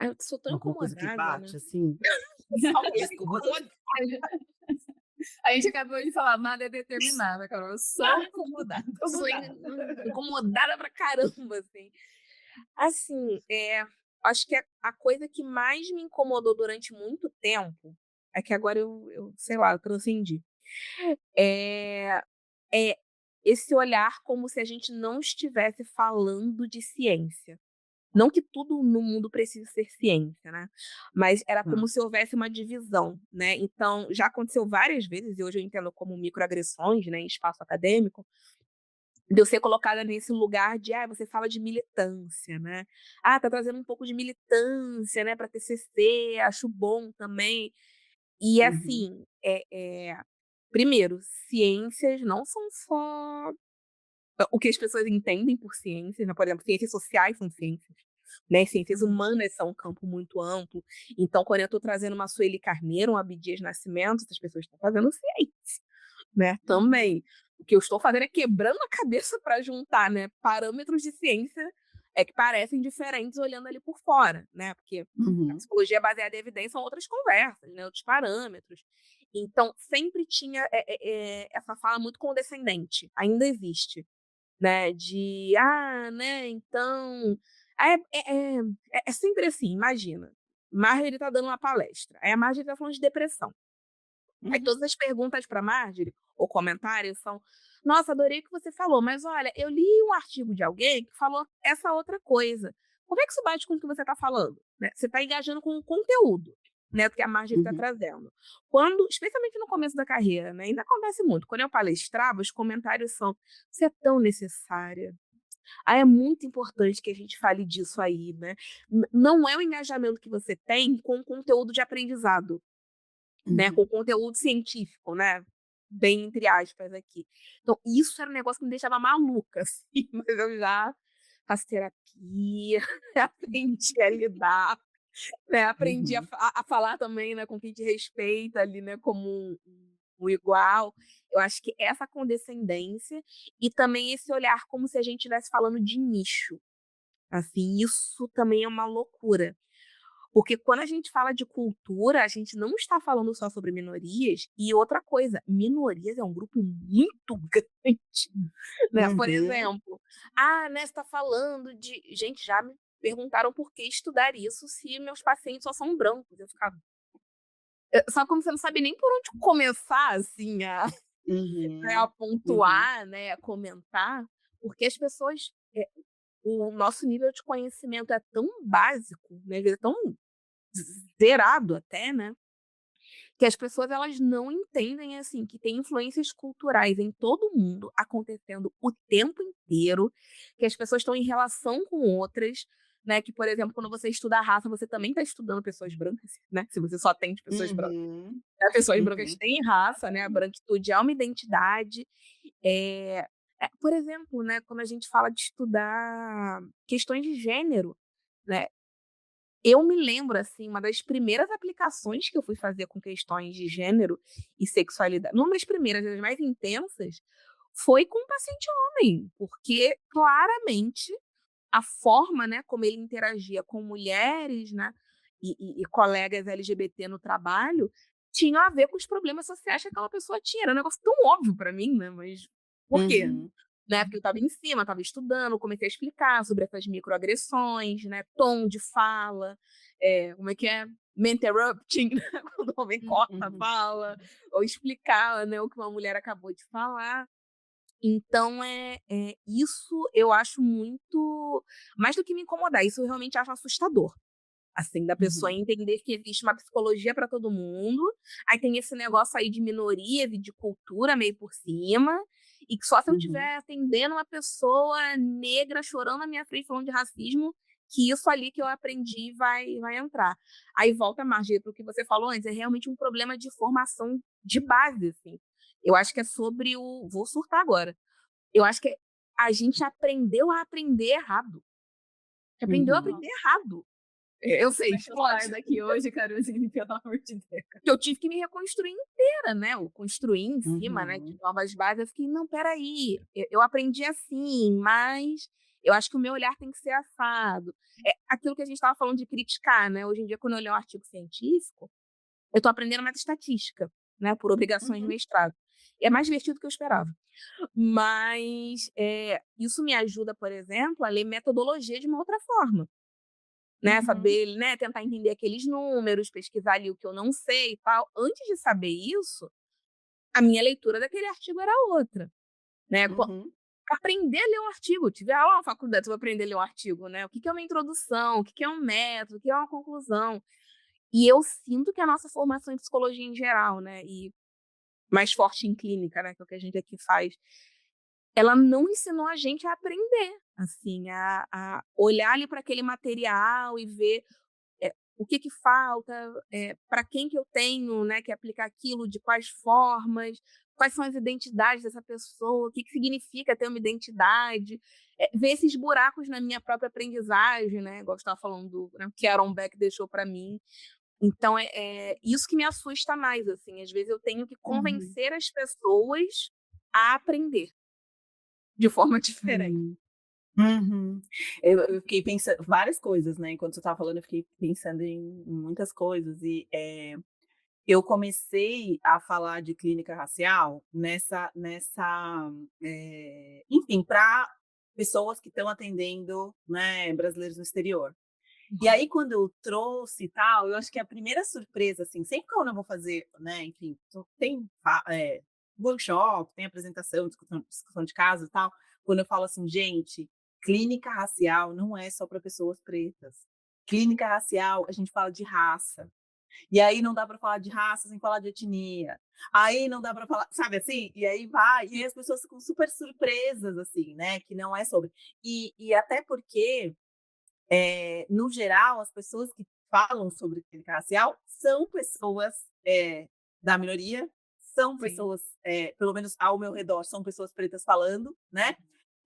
Eu sou tão Alguma coisa que incomodada, né. bate, assim? Só mulher Desculpa. incomodada. A gente acabou de falar, nada é determinado, Carol. Eu sou incomodada. Eu sou incomodada pra caramba, assim. Assim, acho que a coisa que mais me incomodou durante muito tempo, é que agora eu sei lá, eu transcendi, é é esse olhar como se a gente não estivesse falando de ciência. Não que tudo no mundo precise ser ciência, né, mas era Tá. como se houvesse uma divisão, né. Então, já aconteceu várias vezes, e hoje eu entendo como microagressões, né, em espaço acadêmico, de eu ser colocada nesse lugar de: "Ah, você fala de militância, né. Ah, tá trazendo um pouco de militância, né, pra TCC, acho bom também". E Uhum, assim, primeiro, ciências não são só o que as pessoas entendem por ciências, né, por exemplo, ciências sociais são ciências, né, ciências uhum, humanas são um campo muito amplo. Então, quando eu estou trazendo uma Sueli Carneiro, um Abdias Nascimento, essas pessoas estão fazendo ciência, né, uhum, também. O que eu estou fazendo é quebrando a cabeça para juntar, né, parâmetros de ciência, que parecem diferentes olhando ali por fora, né, porque a uhum, psicologia baseada em evidência são outras conversas, né, outros parâmetros. Então, sempre tinha, essa fala muito condescendente, ainda existe, né, de: "Ah, né, então". Aí é sempre assim, imagina, Marjorie tá dando uma palestra, aí a Marjorie tá falando de depressão. Aí uhum, todas as perguntas para Marjorie, ou comentários são: "Nossa, adorei o que você falou, mas olha, eu li um artigo de alguém que falou essa outra coisa. Como é que isso bate com o que você está falando?", né, você está engajando com o conteúdo, né, do que a Marjorie está uhum, trazendo. Quando especialmente no começo da carreira, né, ainda acontece muito, quando eu palestrava, os comentários são: "Você é tão necessária. Ah, é muito importante que a gente fale disso aí, né". Não é o engajamento que você tem com o conteúdo de aprendizado, né, uhum, com conteúdo científico, né, bem entre aspas aqui. Então isso era um negócio que me deixava maluca, assim, mas eu já faço terapia, aprendi a lidar, né, aprendi uhum, a falar também, né, com quem te respeita ali, né, como um igual. Eu acho que essa condescendência e também esse olhar como se a gente estivesse falando de nicho, assim, isso também é uma loucura. Porque quando a gente fala de cultura, a gente não está falando só sobre minorias. E outra coisa, minorias é um grupo muito grande, né? Por uhum. exemplo, ah, né, você está falando de. Gente, já me perguntaram por que estudar isso se meus pacientes só são brancos. Eu ficava. Só como você não sabe nem por onde começar, assim, né, a Uhum, uhum, pontuar, né, a comentar, porque as pessoas. O nosso nível de conhecimento é tão básico, né, é tão zerado até, né? Que as pessoas elas não entendem, assim, que tem influências culturais em todo mundo acontecendo o tempo inteiro, que as pessoas estão em relação com outras, né, que, por exemplo, quando você estuda a raça, você também está estudando pessoas brancas, né, se você só tem de pessoas brancas. uhum, Né, pessoas brancas uhum, têm raça, né, a branquitude é uma identidade. Eh, por exemplo, né, quando a gente fala de estudar questões de gênero, né, eu me lembro, assim, uma das primeiras aplicações que eu fui fazer com questões de gênero e sexualidade, não das primeiras, das mais intensas, foi com um paciente homem, porque claramente a forma, né, como ele interagia com mulheres, né, e colegas LGBT no trabalho, tinha a ver com os problemas sociais que aquela pessoa tinha. Era um negócio tão óbvio para mim, né, mas por quê? uhum, Né, porque eu estava em cima, estava estudando, comecei a explicar sobre essas microagressões, né, tom de fala, como é que é? Me interrupting, né, quando o homem corta a uhum, fala, ou explicar, né, o que uma mulher acabou de falar. Então, isso eu acho muito mais do que me incomodar, isso eu realmente acho assustador. Assim, da pessoa uhum, entender que existe uma psicologia para todo mundo, aí tem esse negócio aí de minorias e de cultura meio por cima, e que só se eu uhum, estiver atendendo uma pessoa negra chorando na minha frente falando de racismo, que isso ali que eu aprendi vai entrar. Aí volta, Margia, para o que você falou antes, é realmente um problema de formação de base, assim. Eu acho que é sobre o... Vou surtar agora. Eu acho que a gente aprendeu a aprender errado. Aprendeu a Uhum. aprender errado. Eu Como sei, é que eu saio explode. daqui hoje, Carolzinha, pelo amor de Deus? Que eu tive que me reconstruir inteira, né? Eu construí em cima, né, de Uhum. novas bases. Eu fiquei, não, peraí, eu aprendi assim, mas eu acho que o meu olhar tem que ser assado. É aquilo que a gente estava falando de criticar, né? Hoje em dia, quando eu leio um artigo científico, eu estou aprendendo estatística, né? Por obrigações de Uhum. mestrado. E é mais divertido do que eu esperava. Mas isso me ajuda, por exemplo, a ler metodologia de uma outra forma. Né, Uhum. saber, né, tentar entender aqueles números, pesquisar ali o que eu não sei e tal. Antes de saber isso, a minha leitura daquele artigo era outra, né? Uhum. Aprender a ler um artigo. Eu tive aula na faculdade para aprender a ler um artigo, né? O que é uma introdução, o que é um método, o que é uma conclusão. E eu sinto que a nossa formação em psicologia em geral, né, e mais forte em clínica, né, que é o que a gente aqui faz, ela não ensinou a gente a aprender, assim, a olhar ali para aquele material e ver o que que falta, para quem que eu tenho, né, que aplicar aquilo, de quais formas, quais são as identidades dessa pessoa, o que que significa ter uma identidade, ver esses buracos na minha própria aprendizagem, né, igual eu estava falando né, que Aaron Beck deixou para mim. Então, é isso que me assusta mais, assim, às vezes eu tenho que Uhum. convencer as pessoas a aprender de forma diferente. Sim. Uhum. Eu fiquei pensando várias coisas, né, enquanto você estava falando, eu fiquei pensando em muitas coisas e, eu comecei a falar de clínica racial enfim, para pessoas que estão atendendo, né, brasileiros no exterior. E aí quando eu trouxe e tal, eu acho que a primeira surpresa, assim, sempre quando eu vou fazer, né, enfim, tem workshop, tem apresentação, discussão de caso e tal, quando eu falo assim: "Gente, clínica racial não é só para pessoas pretas. Clínica racial, a gente fala de raça. E aí não dá para falar de raça sem falar de etnia. Aí não dá para falar, sabe assim? E aí vai, e aí as pessoas ficam super surpresas, assim, né? Que não é sobre. E até porque, no geral, as pessoas que falam sobre clínica racial são pessoas da minoria, são Sim. pessoas, pelo menos ao meu redor, são pessoas pretas falando, né?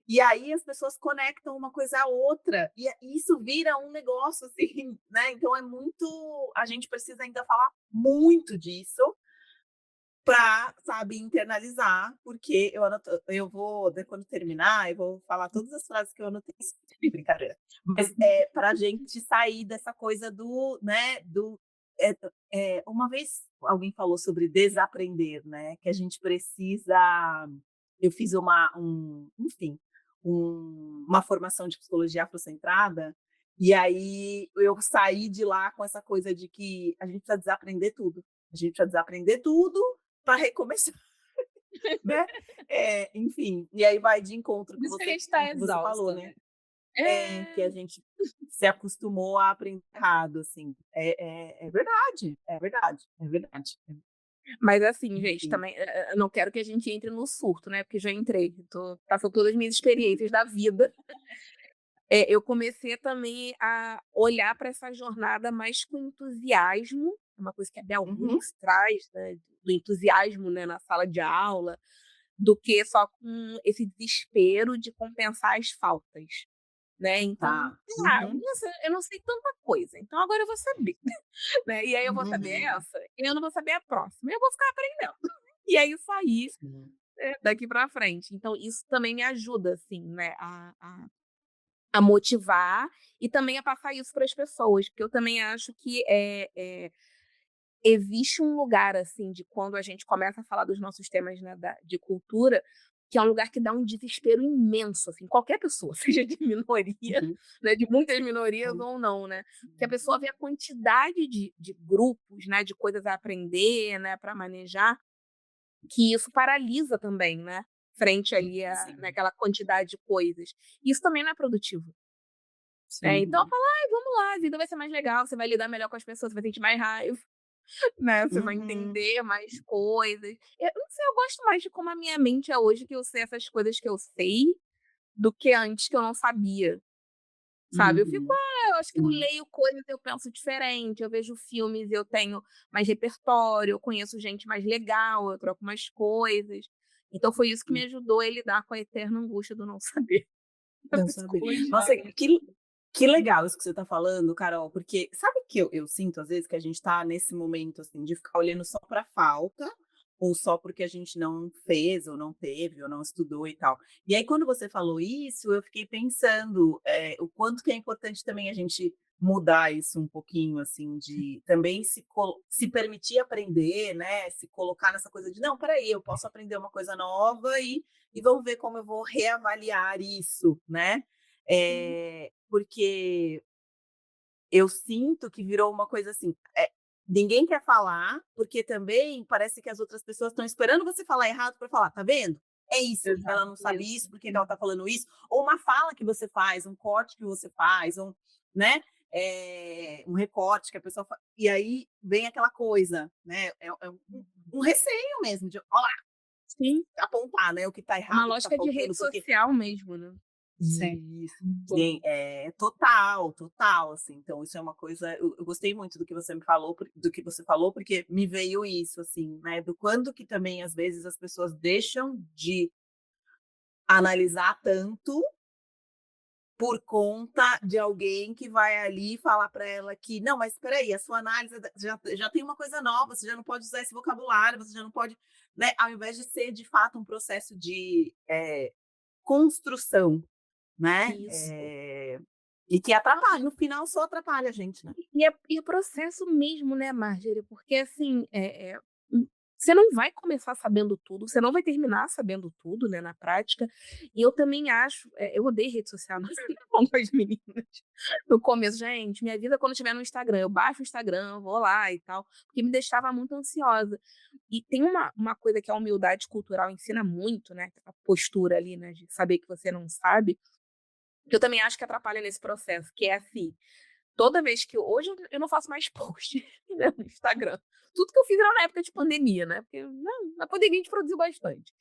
E aí as pessoas conectam uma coisa à outra, e isso vira um negócio, assim, né? Então é muito. A gente precisa ainda falar muito disso para, sabe, internalizar, porque eu vou, quando terminar, eu vou falar todas as frases que eu anotei, brincadeira. Mas para a gente sair dessa coisa do, né, uma vez alguém falou sobre desaprender, né, que a gente precisa. Eu fiz enfim, uma formação de psicologia afrocentrada, e aí eu saí de lá com essa coisa de que a gente precisa desaprender tudo. A gente precisa desaprender tudo para recomeçar, né? Enfim, e aí vai de encontro Por com isso que a você, gente está com o que você falou, exausta, né? né? É. Que a gente se acostumou a aprender errado, assim. É verdade, é verdade, é verdade. Mas assim, gente, Enfim. também eu não quero que a gente entre no surto, né? Porque já entrei, passou todas as minhas experiências da vida. Eu comecei também a olhar para essa jornada mais com entusiasmo, uma coisa que a Bell Uhum. Hooks traz, né? Do entusiasmo, né, na sala de aula, do que só com esse desespero de compensar as faltas, né? Então, Tá. Uhum. nossa, eu não sei tanta coisa, então agora eu vou saber, né? E aí eu vou saber Uhum. essa, e eu não vou saber a próxima, e eu vou ficar aprendendo. E aí sair Sim. daqui para frente. Então, isso também me ajuda, assim, né, a motivar e também a passar isso para as pessoas, porque eu também acho que existe um lugar, assim, de quando a gente começa a falar dos nossos temas, né, de cultura, que é um lugar que dá um desespero imenso, assim, qualquer pessoa, seja de minoria, Uhum. né, de muitas minorias ou não, né, que a pessoa vê a quantidade de grupos, né, de coisas a aprender, né, para manejar, que isso paralisa também, né, frente ali Sim. naquela quantidade de coisas. Isso também não é produtivo. Então, Sim. fala, ai, vamos lá, a vida vai ser mais legal, você vai lidar melhor com as pessoas, você vai sentir mais raiva, né? Você vai Uhum. entender mais coisas. Eu não sei, eu gosto mais de como a minha mente é hoje, que eu sei essas coisas que eu sei, do que antes que eu não sabia. sabe? Eu fico, Uhum. eu acho que eu Sim. leio coisas, eu penso diferente, eu vejo filmes, eu tenho mais repertório, eu conheço gente mais legal, eu troco mais coisas. Então foi isso que me ajudou a lidar com a eterna angústia do não saber da Não saber. psicologia. Nossa, que legal isso que você tá falando, Carol, porque sabe que eu sinto às vezes que a gente tá nesse momento, assim, de ficar olhando só pra falta, ou só porque a gente não fez, ou não teve, ou não estudou e tal. E aí quando você falou isso, eu fiquei pensando, o quanto que é importante também a gente mudar isso um pouquinho, assim, de também se permitir aprender, né, se colocar nessa coisa de: "Não, espera aí, eu posso aprender uma coisa nova e vamos ver como eu vou reavaliar isso", né. Porque eu sinto que virou uma coisa assim, ninguém quer falar, porque também parece que as outras pessoas estão esperando você falar errado para falar: "Tá vendo? É isso, ela Exato, não sabe isso. isso, por que que ela tá falando isso?" Ou uma fala que você faz, um corte que você faz, né, um recorte que a pessoa e aí vem aquela coisa, né, um receio mesmo de: "Ó lá", Sim, apontar, né, o que tá uma errado, o que tá lógica de faltando, rede não sei o quê. social mesmo, né? Sim. Isso. Uhum. Sim, total, total, assim, então isso é uma coisa eu gostei muito do que você me falou, do que você falou, porque me veio isso, assim, né, do quanto que também, às vezes, as pessoas deixam de analisar tanto por conta de alguém que vai ali falar para ela que: "Não, mas espera aí, a sua análise já tem uma coisa nova, você já não pode usar esse vocabulário, você já não pode", né, ao invés de ser, de fato, um processo de, construção. Né, Isso. e que atrapalha, no final só atrapalha a gente, né. E é processo mesmo, né, Marjorie? Porque assim, você não vai começar sabendo tudo, você não vai terminar sabendo tudo, né, na prática. E eu também acho, eu odeio rede social, não sei como com as meninas no começo. Gente, minha vida quando estiver no Instagram, eu baixo o Instagram, vou lá e tal, porque me deixava muito ansiosa. E tem uma coisa que a humildade cultural ensina muito, né, a postura ali, né, de saber que você não sabe, que eu também acho que atrapalha nesse processo, que é assim, toda vez que hoje eu não faço mais post, né, no Instagram. Tudo que eu fiz era na época de pandemia, né, porque, na pandemia a gente produziu bastante.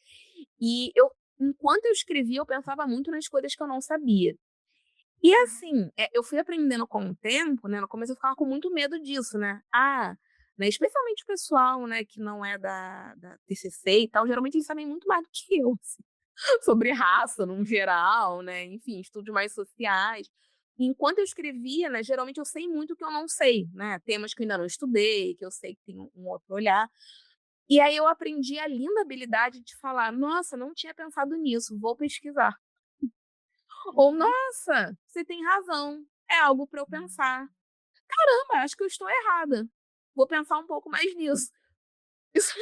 E enquanto eu escrevia, eu pensava muito nas coisas que eu não sabia. E assim, eu fui aprendendo com o tempo, né, no começo eu ficava com muito medo disso, né. Né, especialmente o pessoal, né, que não é da TCC e tal, geralmente eles sabem muito mais do que eu, assim. Sobre raça, num geral, né, enfim, estudos mais sociais. E enquanto eu escrevia, né, geralmente eu sei muito que eu não sei, né, temas que eu ainda não estudei, que eu sei que tem um outro olhar. E aí eu aprendi a linda habilidade de falar: "Nossa, não tinha pensado nisso, vou pesquisar". Ou: "Nossa, você tem razão, é algo para eu pensar. Caramba, acho que eu estou errada, vou pensar um pouco mais nisso". Isso,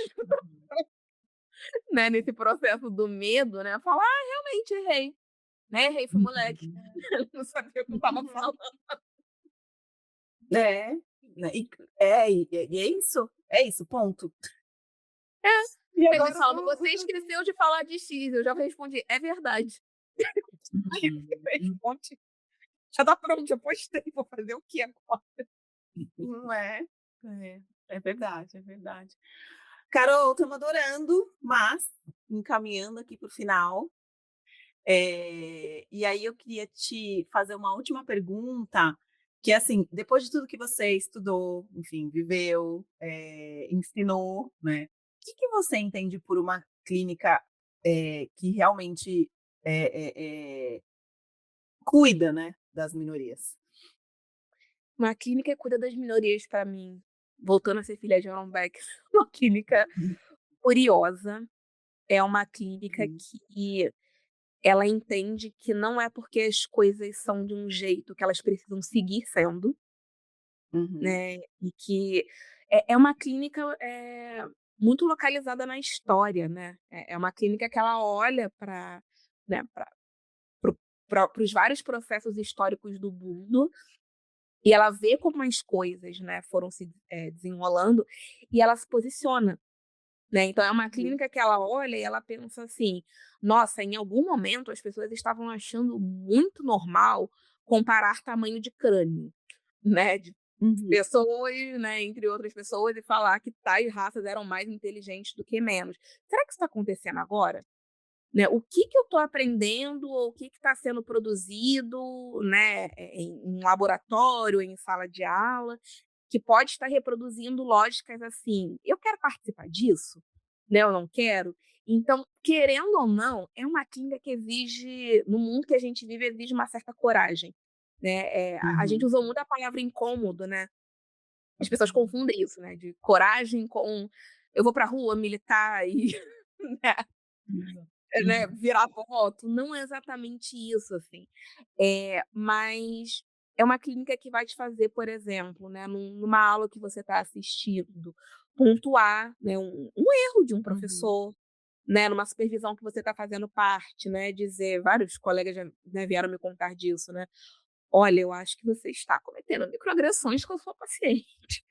né, nesse processo do medo, né, falar: "Ah, realmente errei". Né, errei, fui moleque. Uhum. Não sabia o que eu estava falando. É, né, e é isso, ponto. É, E eles agora falam: vou "Você trazer esqueceu de falar de X", eu já respondi: "É verdade". Aí você Uhum. responde: "Já tá pronto, já postei, vou fazer o quê agora?". não é, é verdade, é verdade. Carol, estamos adorando, mas encaminhando aqui para o final, e aí eu queria te fazer uma última pergunta, que é assim, depois de tudo que você estudou, enfim, viveu, ensinou, né, o que que você entende por uma clínica, que realmente, eh eh eh, cuida, né, das minorias? Uma clínica que cuida das minorias pra mim, voltando a ser filha de Aaron Beck, uma clínica curiosa, é uma clínica Uhum, que ela entende que não é porque as coisas são de um jeito que elas precisam seguir sendo. uhum, Né, e que é uma clínica, muito localizada na história, né, é uma clínica que ela olha para, né, para os vários processos históricos do mundo, e ela vê como as coisas, né, foram se, desenrolando, e ela se posiciona, né. Então é uma uhum, clínica que ela olha e ela pensa assim: "Nossa, em algum momento as pessoas estavam achando muito normal comparar tamanho de crânio", né, uhum. pessoas, né, entre outras pessoas, e falar que tais raças eram mais inteligentes do que menos. Será que isso está acontecendo agora? né? O que eu estou aprendendo ou o que está sendo produzido, né, em um laboratório, em sala de aula, que pode estar reproduzindo lógicas assim. Eu quero participar disso, né? Eu não quero. Então, querendo ou não, é uma clínica que exige, no mundo que a gente vive, exige uma certa coragem, né? A gente Uhum. usou muito a palavra incômodo, né? As pessoas confundem isso, né? De coragem com eu vou pra rua militar e né, Uhum. virar voto. Não é exatamente isso, assim. Mas é uma clínica que vai te fazer, por exemplo, né, numa aula que você está assistindo, pontuar, né, um erro de um Uhum. professor, né, numa supervisão que você está fazendo parte, né, dizer, vários colegas já, né, vieram me contar disso, né? Olha, eu acho que você está cometendo microagressões com a sua paciente,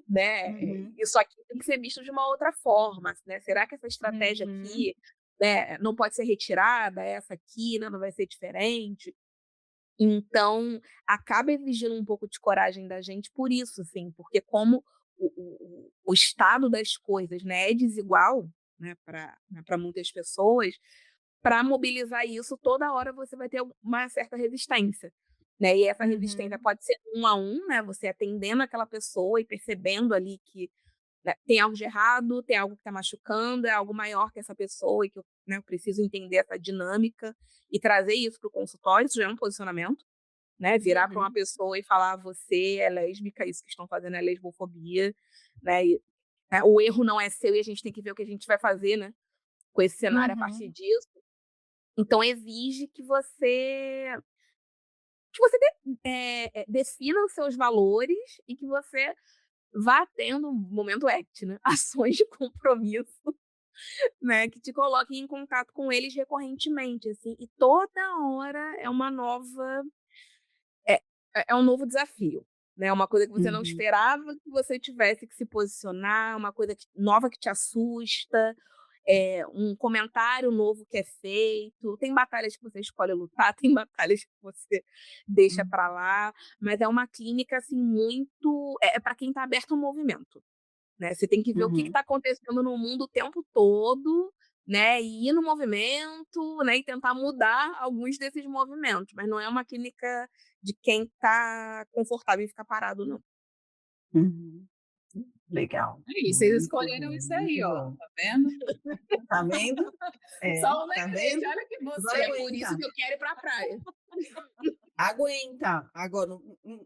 né? Uhum. Isso aqui tem que ser visto de uma outra forma, né? Será que essa estratégia Uhum. aqui, né, não pode ser retirada, essa aqui, né, não vai ser diferente? Então, acaba exigindo um pouco de coragem da gente por isso, assim, porque como o estado das coisas, né, é desigual, né, para muitas pessoas, para mobilizar isso, toda hora você vai ter uma certa resistência, né? E essa resistência Uhum. pode ser um a um, né? Você atendendo aquela pessoa e percebendo ali que, né, tem algo de errado, tem algo que está machucando, é algo maior que essa pessoa e que eu, né, eu preciso entender essa dinâmica e trazer isso para o consultório. Isso já é um posicionamento, né? Virar para uma Uhum. pessoa e falar: você é lésbica, isso que estão fazendo é lesbofobia, né? E, né, o erro não é seu e a gente tem que ver o que a gente vai fazer, né, com esse cenário a partir Uhum. disso. Então exige que você defina os seus valores e que você vá tendo um momento ACT, né? Ações de compromisso, né? Que te coloquem em contato com eles recorrentemente, assim. E toda hora é uma nova... É, é um novo desafio, né? Uma coisa que você não Uhum. esperava que você tivesse que se posicionar, uma coisa nova que te assusta, um comentário novo que é feito. Tem batalhas que você escolhe lutar, tem batalhas que você deixa Uhum. para lá, mas é uma clínica assim muito para quem está aberto ao movimento, né? Você tem que ver o que Uhum. está acontecendo no mundo o tempo todo, né? E ir no movimento, né? E tentar mudar alguns desses movimentos, mas não é uma clínica de quem está confortável em ficar parado, não. Uhum. Legal. É isso, vocês Muito escolheram bom, isso aí, muito ó, bom. tá vendo? Tá vendo? É, Só uma tá igreja, vendo? olha que Agora E você. é por isso aguenta. que eu quero ir para a praia. Aguenta. Agora,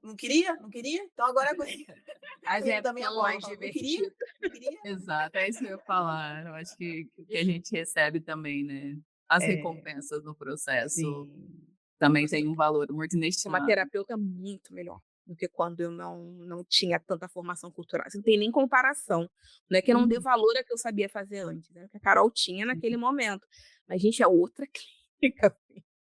não queria? Não queria? Então agora aguenta. Mas Ele é da minha tão avó, mais ela fala, não queria? divertido. Não queria? Exato, é isso que eu ia falar. Eu acho que o que a gente recebe também, né? As É, recompensas no processo sim. também tem um valor muito Ser uma inestimável. terapeuta muito melhor do que quando eu não tinha tanta formação cultural. Assim, não tem nem comparação. Não é que eu não dê Uhum. valor ao que eu sabia fazer antes, né? Que a Carol tinha naquele momento. Mas, gente, é outra clínica.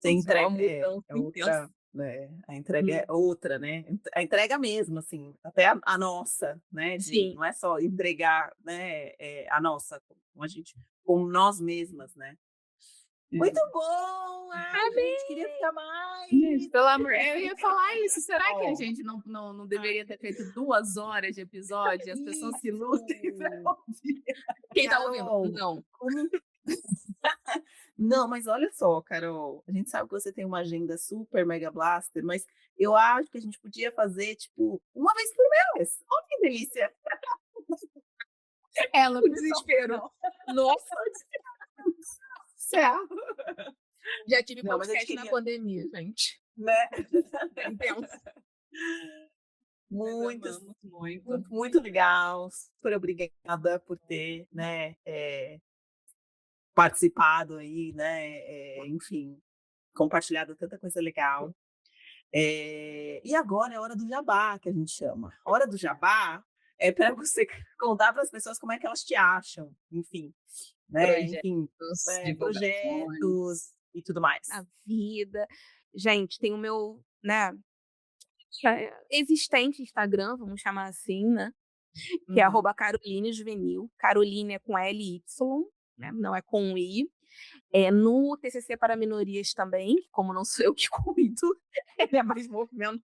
Você Assim, é uma entrega, mudança é intensa. outra, né? A entrega é Hum, outra, né? A entrega mesmo, assim, até a nossa, né? Sim. Não é só entregar, né? A nossa, com a gente, com nós mesmas, né? Muito É. bom! Ai, Amém! gente, queria ficar Gente, mais. pelo amor, eu ia falar isso. Será que a Ó, gente não ai, deveria ter feito 2 horas de episódio? As pessoas se lutem pra isso! ouvir. Quem tá ouvindo? Carol, Não. como não, mas olha só, Carol, a gente sabe que você tem uma agenda super mega blaster, mas eu acho que a gente podia fazer, tipo, uma vez por mês. Olha que delícia. Ela O pensou, desespero. não, Nossa, céu. já tive Não, mas a gente podcast na queria, pandemia, gente. né? É intenso. Mas Muito, amamos muito. muito, muito legal. Super obrigada por ter, né, participado aí, né, enfim, compartilhado tanta coisa legal. E agora é a hora do jabá, que a gente chama. A hora do jabá é para você contar para as pessoas como é que elas te acham, enfim, né? Enfim, Projetos, divulgações. projetos e tudo mais. A vida. Gente, tem o meu, né, existente Instagram, vamos chamar assim, né? Que é Uhum. @Caroline Juvenil. Caroline é com LY, né? Não é com I. No TCC para minorias também, como não sou eu que cuido, ele é mais movimentado.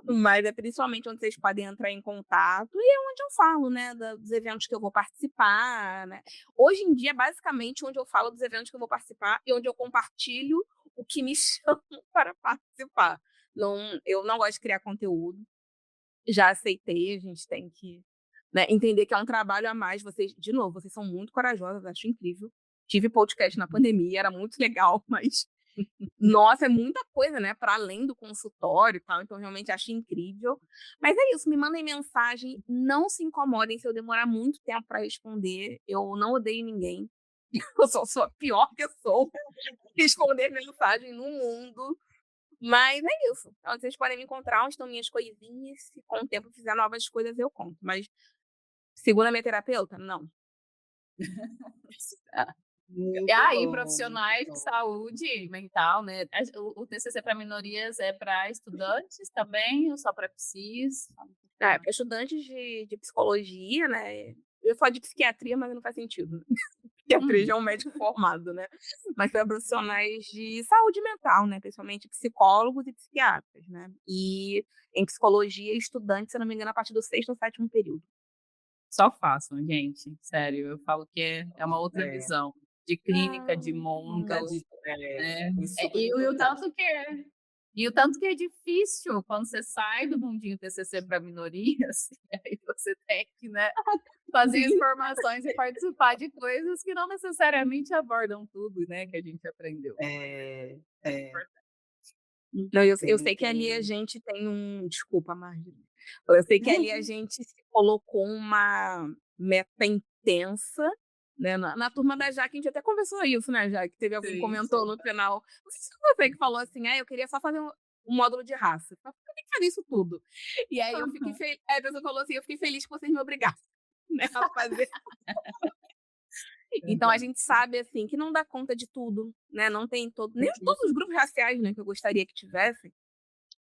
Mas é principalmente onde vocês podem entrar em contato e é onde eu falo, né, dos eventos que eu vou participar, né. Hoje em dia, basicamente, onde eu falo dos eventos que eu vou participar e onde eu compartilho o que me chamam para participar. Eu não gosto de criar conteúdo, já aceitei, a gente tem que, né, entender que é um trabalho a mais. Vocês, de novo, vocês são muito corajosas, acho incrível. Tive podcast na pandemia, era muito legal, mas nossa, é muita coisa, né, para além do consultório e tal, então realmente acho incrível. Mas é isso, me mandem mensagem, não se incomodem se eu demorar muito tempo para responder, eu não odeio ninguém, eu sou a pior pessoa de responder mensagem no mundo, mas é isso. Então vocês podem me encontrar onde estão minhas coisinhas, se com o tempo eu fizer novas coisas eu conto, mas segundo a minha terapeuta, não. Muito E bom, muito profissionais de bom. saúde mental, né? O TCC para minorias é para estudantes também ou só para PSIs? Para estudantes de psicologia, né, eu ia falar de psiquiatria, mas não faz sentido, né. Psiquiatria já é um médico formado, né. Mas para profissionais de saúde mental, né, principalmente psicólogos e psiquiatras, né. E em psicologia, estudantes, se eu não me engano, a partir do 6º ou 7º período. Só façam, gente, sério, eu falo que é uma outra É, visão de clínica, de nunca mundo, de né? é super O importante. tanto que é difícil quando você sai do mundinho TCC para minorias, e aí você tem que, né, fazer as Sim. formações e participar de coisas que não necessariamente abordam tudo, né, que a gente aprendeu. É, é, Não, eu tem sei que ali a tem gente tem desculpa, Marjorie. Eu sei que ali a gente se colocou uma meta intensa, né, na turma da Jaque, a gente até conversou isso, né, Jaque, teve alguém que sim, comentou sim. no final, não sei se foi você que falou assim: "Ah, eu queria só fazer um módulo de raça, por que eu tenho que fazer isso tudo?". E aí eu fiquei Aham. feliz. Aí a pessoa falou assim: "Eu fiquei feliz que vocês me obrigaram, né, a fazer". Então a Exato. gente sabe, assim, que não dá conta de tudo, né, não tem todo nem Uhum, todos os grupos raciais, né, que eu gostaria que tivessem,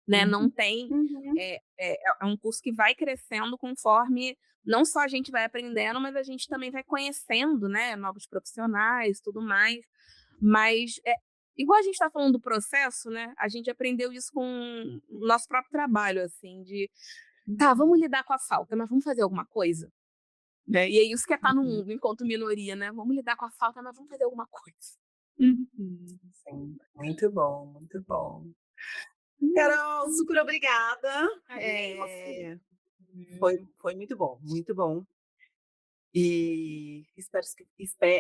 né, não uhum, tem. uhum. É um curso que vai crescendo conforme não só a gente vai aprendendo, mas a gente também vai conhecendo, né, novos profissionais, tudo mais. Mas igual a gente está falando do processo, né, a gente aprendeu isso com o nosso próprio trabalho, assim, de tá, vamos lidar com a falta, mas vamos fazer alguma coisa, né? E é isso que é estar no Uhum. mundo enquanto minoria, né? Vamos lidar com a falta, mas vamos fazer alguma coisa. Uhum. Sim, muito bom, muito bom. Hum, Carol, super obrigada. Adorei você. Foi muito bom, muito bom. E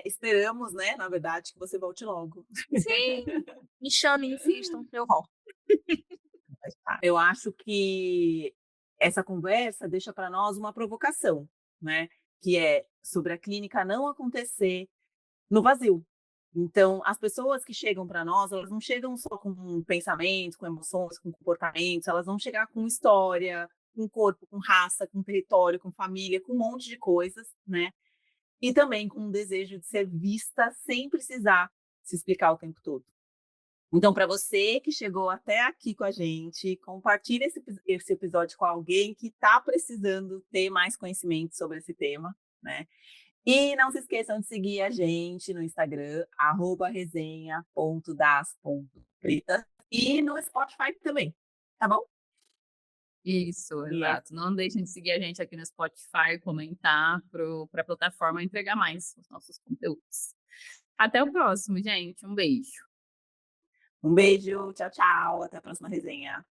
esperamos, né, na verdade, que você volte logo. Sim, me chamem, insistam, eu volto. Eu acho que essa conversa deixa para nós uma provocação, né, que é sobre a clínica não acontecer no vazio. Então, as pessoas que chegam para nós, elas não chegam só com pensamentos, com emoções, com comportamentos, elas vão chegar com história, com corpo, com raça, com território, com família, com um monte de coisas, né? E também com um desejo de ser vista sem precisar se explicar o tempo todo. Então, para você que chegou até aqui com a gente, compartilhe esse episódio com alguém que está precisando ter mais conhecimento sobre esse tema, né? E não se esqueçam de seguir a gente no Instagram, @resenha.das.pretas e no Spotify também, tá bom? Isso, E é exato. Não deixem de seguir a gente aqui no Spotify, comentar para a plataforma entregar mais os nossos conteúdos. Até o próximo, gente. Um beijo. um beijo, tchau, tchau, até a próxima resenha.